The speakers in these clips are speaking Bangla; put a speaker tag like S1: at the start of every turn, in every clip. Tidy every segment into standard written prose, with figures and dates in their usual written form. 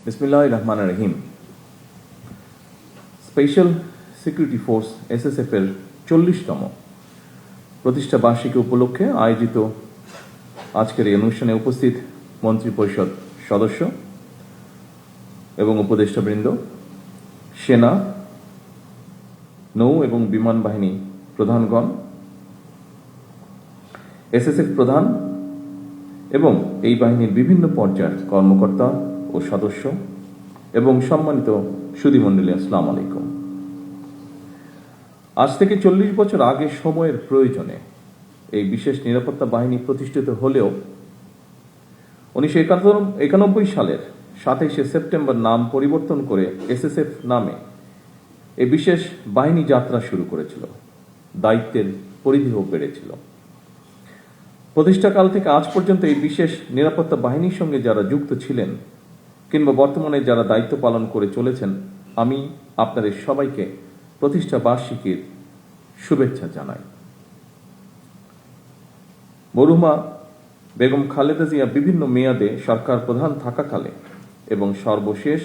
S1: বিসমিল্লাহির রহমানির রহিম। স্পেশাল সিকিউরিটি ফোর্স এসএসএফ এর 40তম প্রতিষ্ঠা বার্ষিকী উপলক্ষে আয়োজিত আজকের এই অনুষ্ঠানে উপস্থিত মন্ত্রিপরিষদ সদস্য এবং উপদেষ্টাবৃন্দ, সেনা, নৌ এবং বিমান বাহিনী প্রধানগণ, এসএসএফ প্রধান এবং এই বাহিনীর বিভিন্ন পর্যায়ের কর্মকর্তা ও সদস্য এবং সম্মানিত সুধীমণ্ডলী, আসসালামু আলাইকুম। আজ থেকে 40 বছর আগে সময়ের প্রয়োজনে এই বিশেষ নিরাপত্তা বাহিনী প্রতিষ্ঠিত হলেও 1991 সালের 27শে সেপ্টেম্বর নাম পরিবর্তন করে এসএসএফ নামে এই বিশেষ বাহিনী যাত্রা শুরু করেছিল। দায়িত্বের পরিধিও বেড়েছিল। প্রতিষ্ঠাকাল থেকে আজ পর্যন্ত এই বিশেষ নিরাপত্তা বাহিনীর সঙ্গে যারা যুক্ত ছিলেন কিংবা বর্তমানে যারা দায়িত্ব পালন করে চলেছেন, আমি আপনাদের সবাইকে প্রতিষ্ঠা বার্ষিকীর শুভেচ্ছা জানাই। মরহুমা বেগম খালেদা জিয়া বিভিন্ন মেয়াদে সরকার প্রধান থাকাকালে এবং সর্বশেষ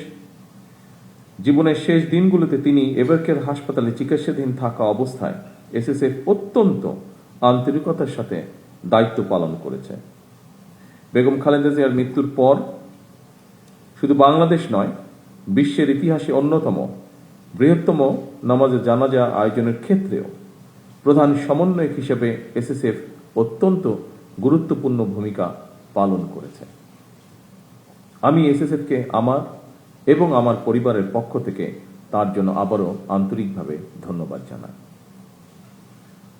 S1: জীবনের শেষ দিনগুলোতে তিনি এভারকেয়ার হাসপাতালে চিকিৎসাধীন থাকা অবস্থায় এসএসএফ অত্যন্ত আন্তরিকতার সাথে দায়িত্ব পালন করেছে। বেগম খালেদা জিয়ার মৃত্যুর পর শুধু বাংলাদেশ নয়, বিশ্বের ইতিহাসে অন্যতম বৃহত্তম নামাজে জানাজা আয়োজনের ক্ষেত্রেও প্রধান সমন্বয়ক হিসেবে এসএসএফ অত্যন্ত গুরুত্বপূর্ণ ভূমিকা পালন করেছে। আমি এসএসএফকে আমার এবং আমার পরিবারের পক্ষ থেকে তার জন্য আবারও আন্তরিকভাবে ধন্যবাদ জানাই।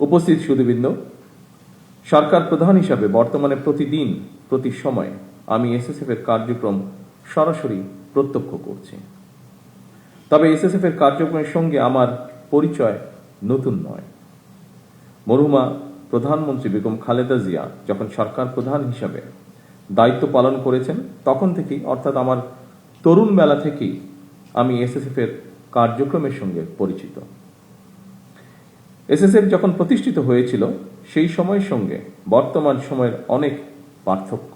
S1: উপস্থিত সুধীবৃন্দ, সরকার প্রধান হিসাবে বর্তমানে প্রতিদিন প্রতি সময় আমি এসএসএফ এর কার্যক্রম সরাসরি প্রত্যক্ষ করছি। তবে এসএসএফ এর কার্যক্রমের সঙ্গে আমার পরিচয় নতুন নয়। মরহুমা প্রধানমন্ত্রী বেগম খালেদা জিয়া যখন সরকার প্রধান হিসাবে দায়িত্ব পালন করেছেন তখন থেকেই, অর্থাৎ আমার তরুণ বেলা থেকেই আমি এসএসএফ এর কার্যক্রমের সঙ্গে পরিচিত। এসএসএফ যখন প্রতিষ্ঠিত হয়েছিল সেই সময়ের সঙ্গে বর্তমান সময়ের অনেক পার্থক্য।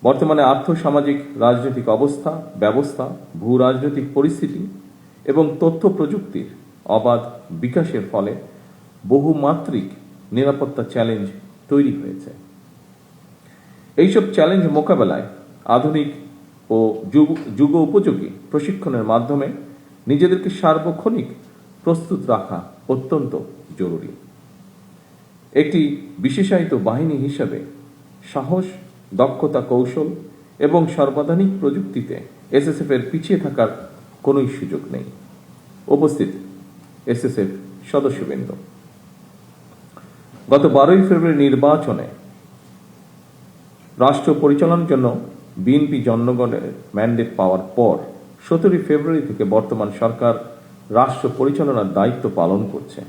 S1: বর্তমানে আর্থসামাজিক রাজনৈতিক অবস্থা ব্যবস্থা, ভূ রাজনৈতিক পরিস্থিতি এবং তথ্য প্রযুক্তির অবাধ বিকাশের ফলে বহুমাত্রিক নিরাপত্তা চ্যালেঞ্জ তৈরি হয়েছে। এইসব চ্যালেঞ্জ মোকাবেলায় আধুনিক ও যুগ উপযোগী প্রশিক্ষণের মাধ্যমে নিজেদেরকে সার্বক্ষণিক প্রস্তুত রাখা অত্যন্ত জরুরি। একটি বিশেষায়িত বাহিনী হিসেবে সাহস, দক্ষতা, কৌশল এবং সর্বাধুনিক প্রযুক্তিতে এসএসএফ এর পিছিয়ে থাকার কোনো সুযোগ নেই। উপস্থিত এসএসএফ সদস্যবৃন্দ, গত 12 ফেব্রুয়ারি নির্বাচনে রাষ্ট্র পরিচালনার জন্য বিএনপি জনগণের ম্যান্ডেট পাওয়ার পর 17 ফেব্রুয়ারি থেকে বর্তমান সরকার রাষ্ট্র পরিচালনার দায়িত্ব পালন করছে।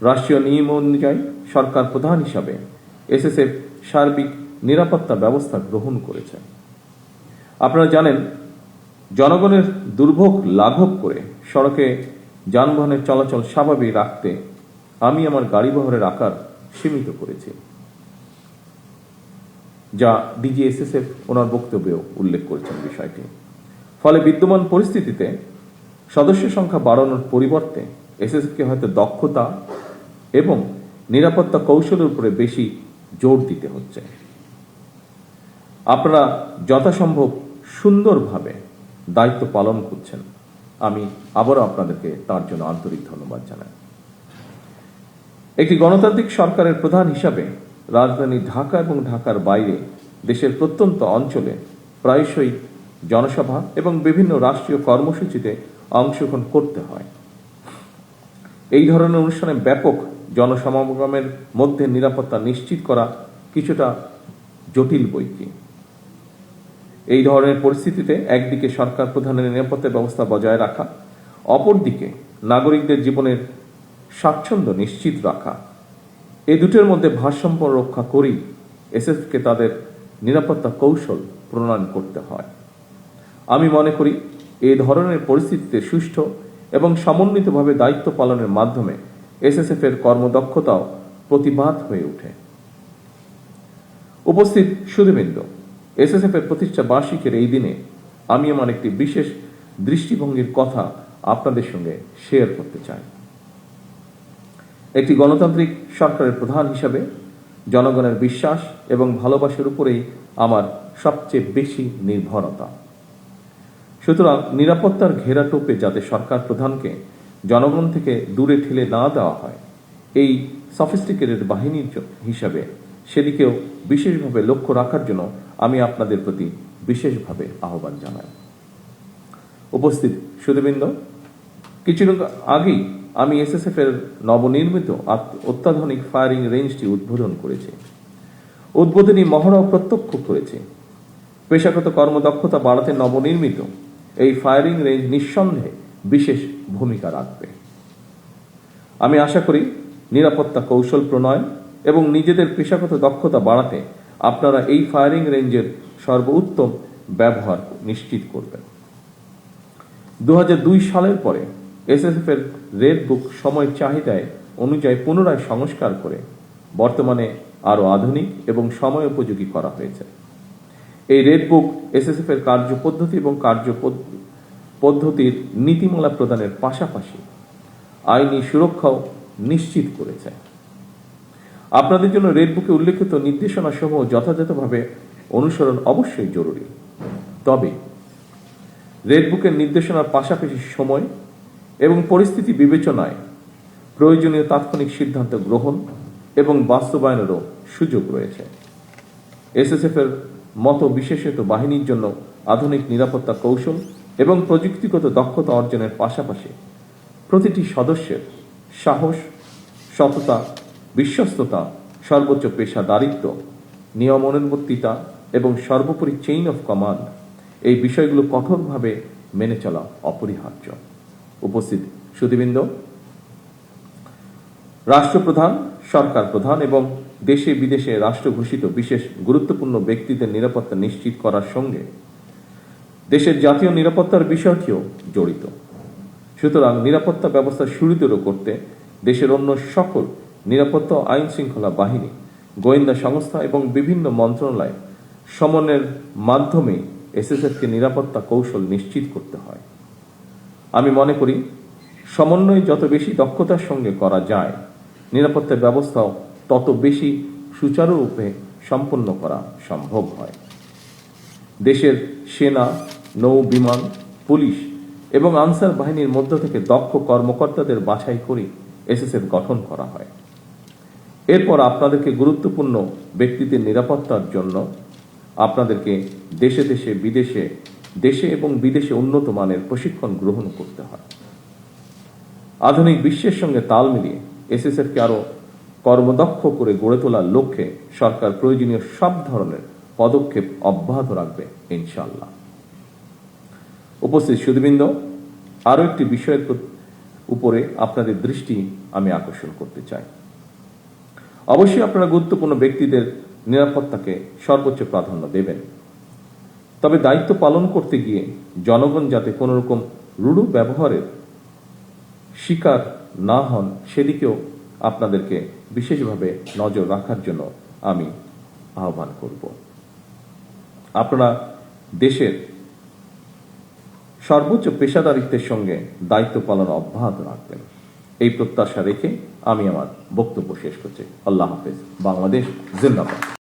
S1: রাষ্ট্রীয় নিয়ম অনুযায়ী সরকার প্রধান হিসাবে এসএসএফ সার্বিক নিরাপত্তা ব্যবস্থা গ্রহণ করেছে। আপনারা জানেন, জনগণের দুর্ভোগ লাঘব করে সড়কে যানবাহনের চলাচল স্বাভাবিক রাখতে আমি আমার গাড়িবহরের আকার সীমিত করেছি, যা ডিজি এসএসএফ ওনার বক্তব্যেও উল্লেখ করেছেন বিষয়টি। ফলে বিদ্যমান পরিস্থিতিতে সদস্য সংখ্যা বাড়ানোর পরিবর্তে এসএসএফকে হয়তো দক্ষতা এবং নিরাপত্তা কৌশলের উপরে বেশি জোর দিতে হচ্ছে। আপনারা যথাসম্ভব সুন্দরভাবে দায়িত্ব পালন করছেন। আমি আবারও আপনাদেরকে তার জন্য আন্তরিক ধন্যবাদ জানাই। একটি গণতান্ত্রিক সরকারের প্রধান হিসাবে রাজধানী ঢাকা এবং ঢাকার বাইরে দেশের প্রত্যন্ত অঞ্চলে প্রায়শই জনসভা এবং বিভিন্ন রাষ্ট্রীয় কর্মসূচিতে অংশগ্রহণ করতে হয়। এই ধরনের অনুষ্ঠানে ব্যাপক জনসমাগমের মধ্যে নিরাপত্তা নিশ্চিত করা কিছুটা জটিল বৈকি। এই ধরনের পরিস্থিতিতে একদিকে সরকার প্রধানের নিরাপত্তা ব্যবস্থা বজায় রাখা, অপরদিকে নাগরিকদের জীবনের স্বাচ্ছন্দ্য নিশ্চিত রাখা, এই দুটোর মধ্যে ভারসাম্য রক্ষা করেই এসএসএফকে তাদের নিরাপত্তা কৌশল প্রণয়ন করতে হয়। আমি মনে করি এই ধরনের পরিস্থিতিতে সুষ্ঠু এবং সমন্বিতভাবে দায়িত্ব পালনের মাধ্যমে এসএসএফ এর কর্মদক্ষতাও প্রতিবাদ হয়ে ওঠে। উপস্থিত সুধীবৃন্দ, এসএসএফ এর প্রতিষ্ঠা বার্ষিকীর এই দিনে আমি আমার একটি বিশেষ দৃষ্টিভঙ্গির কথা আপনাদের সঙ্গে শেয়ার করতে চাই। একটি গণতান্ত্রিক সরকারের প্রধান হিসাবে জনগণের বিশ্বাস এবং ভালোবাসার উপরেই আমার সবচেয়ে বেশি নির্ভরতা। সুতরাং নিরাপত্তার ঘেরাটোপে যাতে সরকার প্রধানকে জনগণ থেকে দূরে ঠেলে না দেওয়া হয়, এই সফিস্টিকেটেড বাহিনীর হিসাবে সেদিকেও বিশেষভাবে লক্ষ্য রাখার জন্য আমি আপনাদের প্রতি বিশেষভাবে আহ্বান জানাই। উপস্থিত সুধীবৃন্দ, কিছুদিন আগেই আমি এসএসএফ এর নবনির্মিত অত্যাধুনিক ফায়ারিং রেঞ্জটি উদ্বোধন করেছি। উদ্বোধনী মহড়াও প্রত্যক্ষ করেছি। পেশাগত কর্মদক্ষতা বাড়াতে নবনির্মিত এই ফায়ারিং রেঞ্জ নিঃসন্দেহে বিশেষ ভূমিকা রাখবে। আমি আশা করি নিরাপত্তা কৌশল প্রণয়ন এবং নিজেদের পেশাগত দক্ষতা বাড়াতে আপনারা এই ফায়ারিং রেঞ্জের সর্বোত্তম ব্যবহার নিশ্চিত করবেন। 2002 সালের পরে এসএসএফ এর রেড বুক সময় চাহিদায় অনুযায়ী পুনরায় সংস্কার করে বর্তমানে আরো আধুনিক এবং সময় উপযোগী করা হয়েছে। এই রেড বুক এসএসএফ এর কার্যপদ্ধতি এবং কার্যপদ্ধতির নীতিমালা প্রদানের পাশাপাশি আইনি সুরক্ষাও নিশ্চিত করেছে। আপনাদের জন্য রেড বুকে উল্লেখিত নির্দেশনা সমূহ যথাযথভাবে অনুসরণ অবশ্যই জরুরি। তবে রেড বুকের নির্দেশনার পাশাপাশি সময় এবং পরিস্থিতি বিবেচনায় প্রয়োজনীয় তাৎক্ষণিক সিদ্ধান্ত গ্রহণ এবং বাস্তবায়নেরও সুযোগ রয়েছে। এসএসএফ এর মতো বিশেষায়িত বাহিনীর জন্য আধুনিক নিরাপত্তা কৌশল এবং প্রযুক্তিগত দক্ষতা অর্জনের পাশাপাশি প্রতিটি সদস্যের সাহস, সততা, বিশ্বস্ততা, সর্বোচ্চ পেশাদারিত্ব, নিয়মানুবর্তিতা এবং সর্বোপরি চেইন অফ কমান্ড, এই বিষয়গুলো কঠোরভাবে মেনে চলা অপরিহার্য। উপস্থিত সুধীবৃন্দ, রাষ্ট্রপ্রধান, সরকার প্রধান এবং দেশে বিদেশে রাষ্ট্র ঘোষিত বিশেষ গুরুত্বপূর্ণ ব্যক্তিদের নিরাপত্তা নিশ্চিত করার সঙ্গে দেশের জাতীয় নিরাপত্তার বিষয়টিও জড়িত। সুতরাং নিরাপত্তা ব্যবস্থা সুদৃঢ় করতে দেশের অন্য সকল নিরাপত্তা আইন শৃঙ্খলা বাহিনী, গোয়েন্দা সংস্থা এবং বিভিন্ন মন্ত্রণালয় সমন্বয়ের মাধ্যমে এসএসএফকে নিরাপত্তা কৌশল নিশ্চিত করতে হয়। আমি মনে করি সমন্বয় যত বেশি দক্ষতার সঙ্গে করা যায়, নিরাপত্তা ব্যবস্থাও তত বেশি সুচারুরূপে সম্পন্ন করা সম্ভব হয়। দেশের সেনা, নৌ বিমান, পুলিশ এবং আনসার বাহিনীর মধ্য থেকে দক্ষ কর্মকর্তাদের বাছাই করে এসএসএফ গঠন করা হয়। এরপর আপনাদেরকে গুরুত্বপূর্ণ ব্যক্তিদের নিরাপত্তার জন্য আপনাদেরকে দেশে এবং বিদেশে উন্নত মানের প্রশিক্ষণ গ্রহণ করতে হয়। আধুনিক বিশ্বের সঙ্গে তাল মিলিয়ে এসএসএফকে আরো কর্মদক্ষ করে গড়ে তোলার লক্ষ্যে সরকার প্রয়োজনীয় সব ধরনের পদক্ষেপ অব্যাহত রাখবে ইনশাআল্লাহ। উপস্থিত সুধীবৃন্দ, আরো একটি বিষয়ের উপরে আপনাদের দৃষ্টি আমি আকর্ষণ করতে চাই। অবশ্যই আপনারা গুরুত্বপূর্ণ ব্যক্তিদের নিরাপত্তাকে সর্বোচ্চ প্রাধান্য দেবেন। তবে দায়িত্ব পালন করতে গিয়ে জনগণ যাতে কোন রকম রূঢ় ব্যবহারের শিকার না হন, সেদিকেও আপনাদেরকে বিশেষভাবে নজর রাখার জন্য আমি আহ্বান করব। আপনারা দেশের সর্বোচ্চ পেশাদারিত্বের সঙ্গে দায়িত্ব পালন অব্যাহত রাখবেন, এই প্রত্যাশা রেখে আমি আমার বক্তব্য শেষ করছি। আল্লাহ হাফেজ। বাংলাদেশ জিন্দাবাদ।